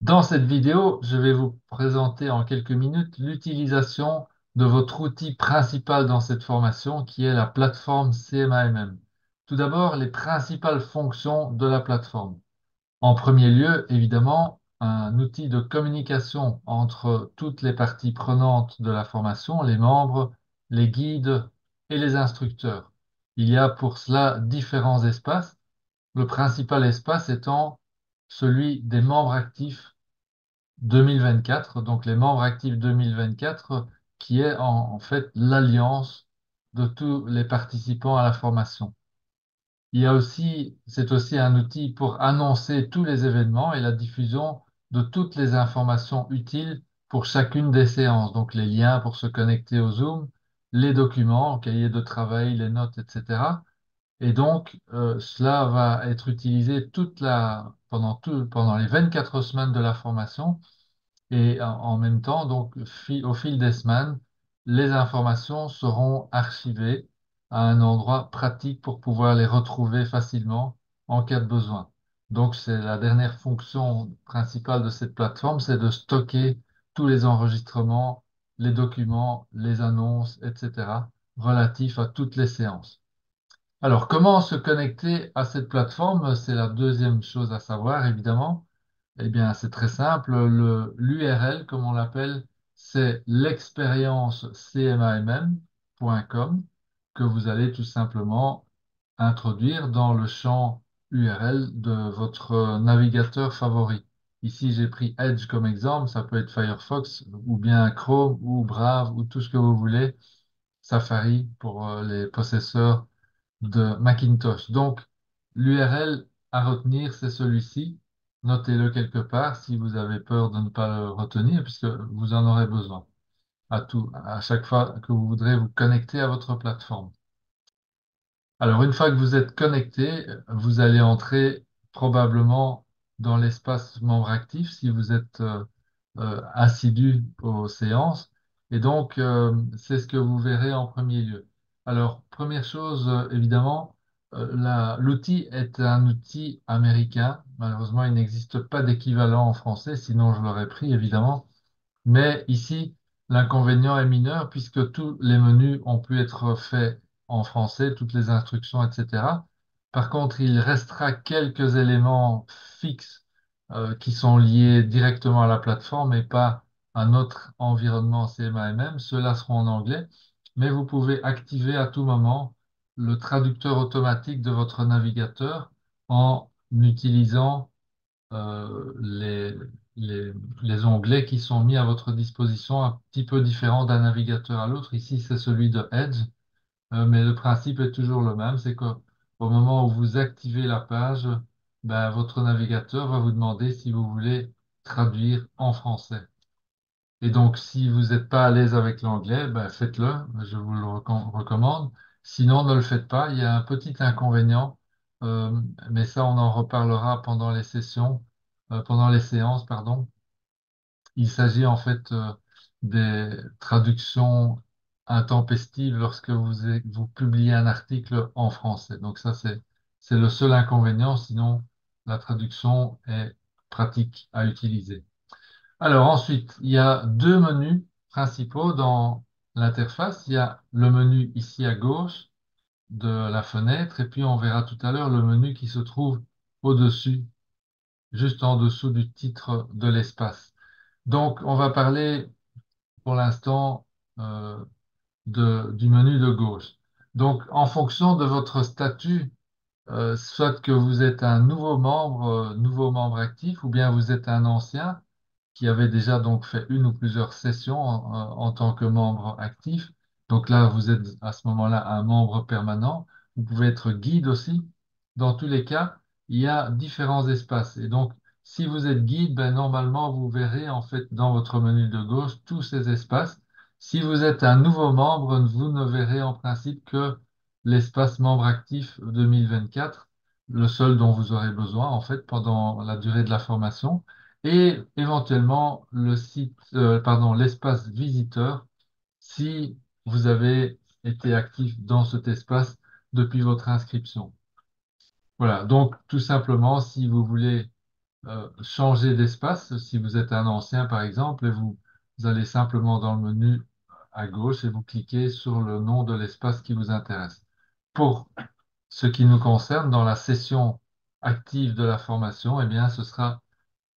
Dans cette vidéo, je vais vous présenter en quelques minutes l'utilisation de votre outil principal dans cette formation qui est la plateforme CMAMM. Tout d'abord, les principales fonctions de la plateforme. En premier lieu, évidemment, un outil de communication entre toutes les parties prenantes de la formation, les membres, les guides et les instructeurs. Il y a pour cela différents espaces, le principal espace étant celui des membres actifs 2024, donc les membres actifs 2024, qui est en fait l'alliance de tous les participants à la formation. C'est aussi un outil pour annoncer tous les événements et la diffusion de toutes les informations utiles pour chacune des séances, donc les liens pour se connecter au Zoom, les documents, cahiers de travail, les notes, etc. Et donc, cela va être utilisé pendant les 24 semaines de la formation et en même temps, donc, au fil des semaines, les informations seront archivées à un endroit pratique pour pouvoir les retrouver facilement en cas de besoin. Donc, c'est la dernière fonction principale de cette plateforme, c'est de stocker tous les enregistrements, les documents, les annonces, etc., relatifs à toutes les séances. Alors, comment se connecter à cette plateforme? C'est la deuxième chose à savoir, évidemment. Eh bien, c'est très simple. L'URL, comme on l'appelle, c'est l'expérience.cmamm.com que vous allez tout simplement introduire dans le champ URL de votre navigateur favori. Ici, j'ai pris Edge comme exemple. Ça peut être Firefox ou bien Chrome ou Brave ou tout ce que vous voulez. Safari pour les possesseurs de Macintosh. Donc, l'URL à retenir, c'est celui-ci. Notez-le quelque part si vous avez peur de ne pas le retenir, puisque vous en aurez besoin à chaque fois que vous voudrez vous connecter à votre plateforme. Alors, une fois que vous êtes connecté, vous allez entrer probablement dans l'espace membre actif si vous êtes assidu aux séances. Et donc, c'est ce que vous verrez en premier lieu. Alors, première chose, évidemment, l'outil est un outil américain. Malheureusement, il n'existe pas d'équivalent en français, sinon je l'aurais pris, évidemment. Mais ici, l'inconvénient est mineur puisque tous les menus ont pu être faits en français, toutes les instructions, etc. Par contre, il restera quelques éléments fixes qui sont liés directement à la plateforme et pas à notre environnement CMAMM. Ceux-là seront en anglais, mais vous pouvez activer à tout moment le traducteur automatique de votre navigateur en utilisant les, les onglets qui sont mis à votre disposition, un petit peu différents d'un navigateur à l'autre. Ici, c'est celui de Edge, mais le principe est toujours le même, c'est qu'au moment où vous activez la page, ben, votre navigateur va vous demander si vous voulez traduire en français. Et donc, si vous n'êtes pas à l'aise avec l'anglais, ben, faites-le, je vous le recommande. Sinon, ne le faites pas. Il y a un petit inconvénient, mais ça, on en reparlera pendant les sessions, pendant les séances, pardon. Il s'agit en fait des traductions intempestives lorsque vous publiez un article en français. Donc ça, c'est le seul inconvénient. Sinon, la traduction est pratique à utiliser. Alors ensuite, il y a deux menus principaux dans l'interface. Il y a le menu ici à gauche de la fenêtre et puis on verra tout à l'heure le menu qui se trouve au-dessus, juste en dessous du titre de l'espace. Donc on va parler pour l'instant euh, du menu de gauche. Donc en fonction de votre statut, soit que vous êtes un nouveau membre actif ou bien vous êtes un ancien, qui avait déjà donc fait une ou plusieurs sessions en tant que membre actif. Donc là, vous êtes à ce moment-là un membre permanent. Vous pouvez être guide aussi. Dans tous les cas, il y a différents espaces. Et donc, si vous êtes guide, ben, normalement, vous verrez en fait dans votre menu de gauche tous ces espaces. Si vous êtes un nouveau membre, vous ne verrez en principe que l'espace membre actif 2024, le seul dont vous aurez besoin en fait pendant la durée de la formation et éventuellement l'espace visiteur si vous avez été actif dans cet espace depuis votre inscription. Voilà, donc tout simplement, si vous voulez changer d'espace. Si vous êtes un ancien, par exemple, et vous allez simplement dans le menu à gauche et vous cliquez sur le nom de l'espace qui vous intéresse. Pour ce qui nous concerne, dans la session active de la formation, eh bien, ce sera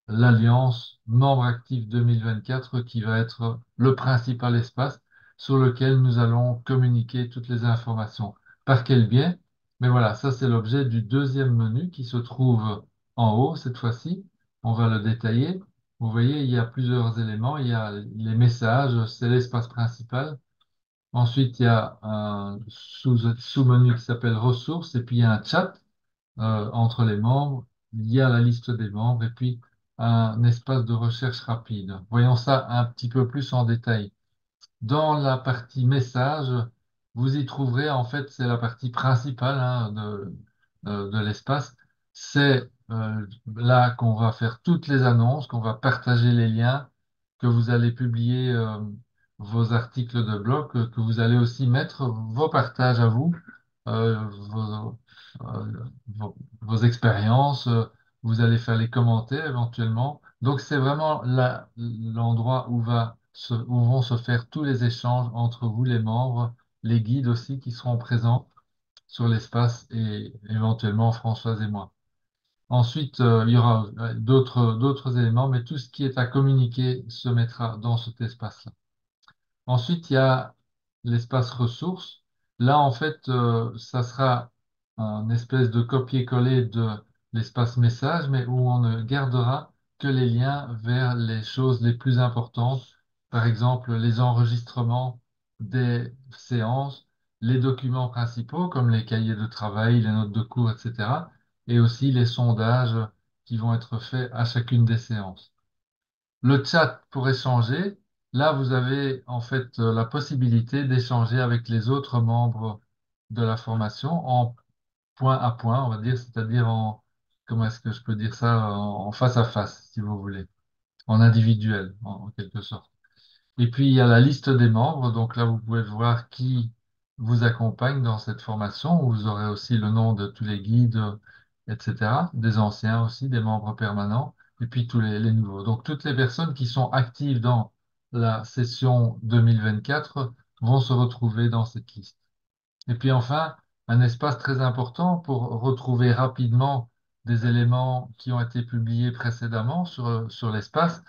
l'Alliance Membre Actif 2024 qui va être le principal espace sur lequel nous allons communiquer toutes les informations. Par quel biais? Mais voilà, ça c'est l'objet du deuxième menu qui se trouve en haut cette fois-ci. On va le détailler. Vous voyez, il y a plusieurs éléments. Il y a les messages, c'est l'espace principal. Ensuite, il y a un sous-menu qui s'appelle ressources et puis il y a un chat entre les membres, il y a la liste des membres et puis un espace de recherche rapide. Voyons ça un petit peu plus en détail. Dans la partie message, vous y trouverez, en fait, c'est la partie principale hein, de l'espace. C'est là qu'on va faire toutes les annonces, qu'on va partager les liens, que vous allez publier vos articles de blog, que vous allez aussi mettre vos partages à vous, vos, vos expériences, vous allez faire les commentaires éventuellement. Donc c'est vraiment l'endroit où vont se faire tous les échanges entre vous, les membres, les guides aussi qui seront présents sur l'espace et éventuellement Françoise et moi. Ensuite, il y aura d'autres éléments, mais tout ce qui est à communiquer se mettra dans cet espace-là. Ensuite, il y a l'espace ressources. Là, en fait, ça sera un espèce de copier-coller de l'espace message, mais où on ne gardera que les liens vers les choses les plus importantes. Par exemple, les enregistrements des séances, les documents principaux comme les cahiers de travail, les notes de cours, etc. Et aussi les sondages qui vont être faits à chacune des séances. Le chat pour échanger, là vous avez en fait la possibilité d'échanger avec les autres membres de la formation en point à point, on va dire, c'est-à-dire en, comment est-ce que je peux dire ça, en face à face, si vous voulez, en individuel, en quelque sorte. Et puis, il y a la liste des membres. Donc là, vous pouvez voir qui vous accompagne dans cette formation. Vous aurez aussi le nom de tous les guides, etc. Des anciens aussi, des membres permanents, et puis tous les nouveaux. Donc, toutes les personnes qui sont actives dans la session 2024 vont se retrouver dans cette liste. Et puis enfin, un espace très important pour retrouver rapidement des éléments qui ont été publiés précédemment sur l'espace.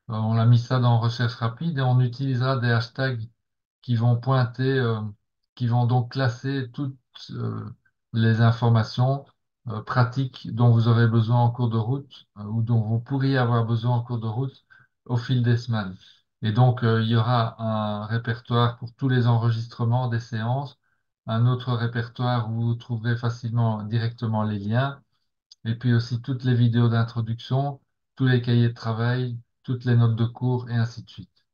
On a mis ça dans recherche rapide et on utilisera des hashtags qui vont pointer, qui vont donc classer toutes les informations pratiques dont vous aurez besoin en cours de route ou dont vous pourriez avoir besoin en cours de route au fil des semaines. Et donc, il y aura un répertoire pour tous les enregistrements des séances, un autre répertoire où vous trouverez facilement directement les liens, et puis aussi toutes les vidéos d'introduction, tous les cahiers de travail, toutes les notes de cours, et ainsi de suite.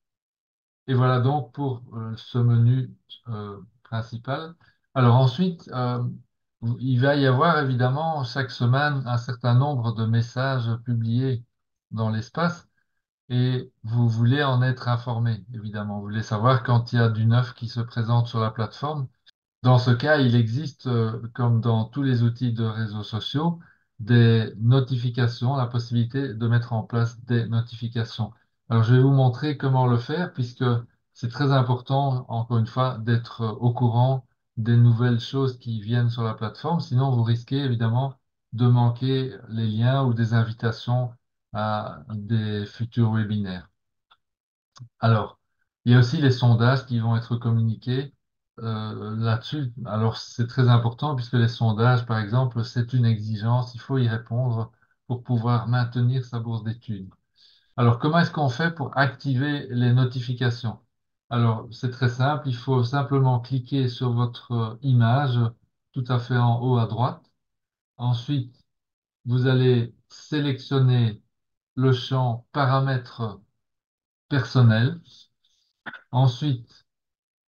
Et voilà donc pour ce menu principal. Alors ensuite, il va y avoir évidemment chaque semaine un certain nombre de messages publiés dans l'espace et vous voulez en être informé, évidemment. Vous voulez savoir quand il y a du neuf qui se présente sur la plateforme. Dans ce cas, il existe, comme dans tous les outils de réseaux sociaux, des notifications, la possibilité de mettre en place des notifications. Alors, je vais vous montrer comment le faire, puisque c'est très important, encore une fois, d'être au courant des nouvelles choses qui viennent sur la plateforme. Sinon, vous risquez évidemment de manquer les liens ou des invitations à des futurs webinaires. Alors, il y a aussi les sondages qui vont être communiqués là-dessus. Alors, c'est très important puisque les sondages, par exemple, c'est une exigence, il faut y répondre pour pouvoir maintenir sa bourse d'études. Alors, comment est-ce qu'on fait pour activer les notifications? Alors, c'est très simple, il faut simplement cliquer sur votre image tout à fait en haut à droite. Ensuite, vous allez sélectionner le champ paramètres personnels. Ensuite,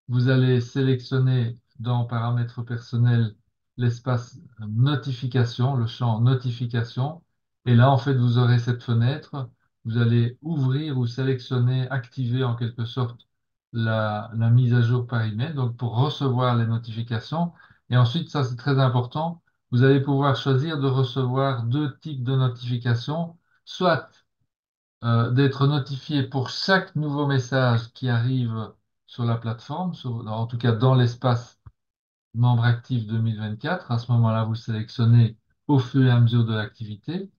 vous allez sélectionner dans paramètres personnels l'espace notification, le champ notification. Et là, en fait, vous aurez cette fenêtre. Vous allez ouvrir ou sélectionner, activer en quelque sorte la mise à jour par email, donc pour recevoir les notifications. Et ensuite, ça c'est très important, vous allez pouvoir choisir de recevoir deux types de notifications. soit d'être notifié pour chaque nouveau message qui arrive sur la plateforme, en tout cas dans l'espace membre actif 2024. À ce moment-là, vous sélectionnez au fur et à mesure de l'activité.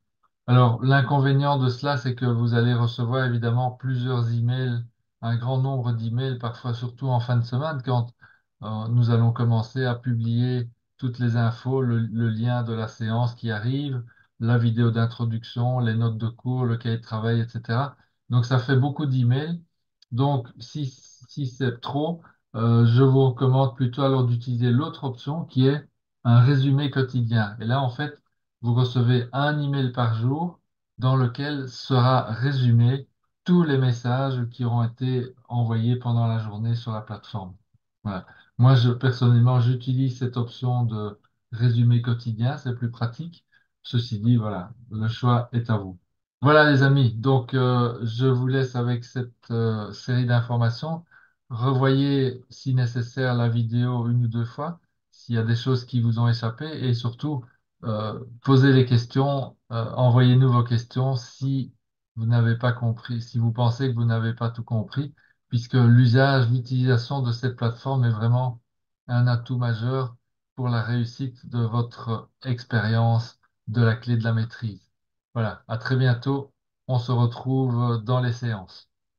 Alors, l'inconvénient de cela, c'est que vous allez recevoir évidemment plusieurs emails, un grand nombre d'emails, parfois surtout en fin de semaine, quand nous allons commencer à publier toutes les infos, le lien de la séance qui arrive, la vidéo d'introduction, les notes de cours, le cahier de travail, etc. Donc, ça fait beaucoup d'emails. Donc, si c'est trop, je vous recommande plutôt alors d'utiliser l'autre option qui est un résumé quotidien. Et là, en fait, vous recevez un email par jour dans lequel sera résumé tous les messages qui auront été envoyés pendant la journée sur la plateforme. Voilà. Moi, personnellement, j'utilise cette option de résumé quotidien, c'est plus pratique. Ceci dit, voilà, le choix est à vous. Voilà, les amis. Donc, je vous laisse avec cette série d'informations. Revoyez, si nécessaire, la vidéo une ou deux fois, s'il y a des choses qui vous ont échappé, et surtout, posez les questions, envoyez-nous vos questions si vous n'avez pas compris, si vous pensez que vous n'avez pas tout compris, puisque l'usage, l'utilisation de cette plateforme est vraiment un atout majeur pour la réussite de votre expérience de la clé de la maîtrise. Voilà, à très bientôt. On se retrouve dans les séances.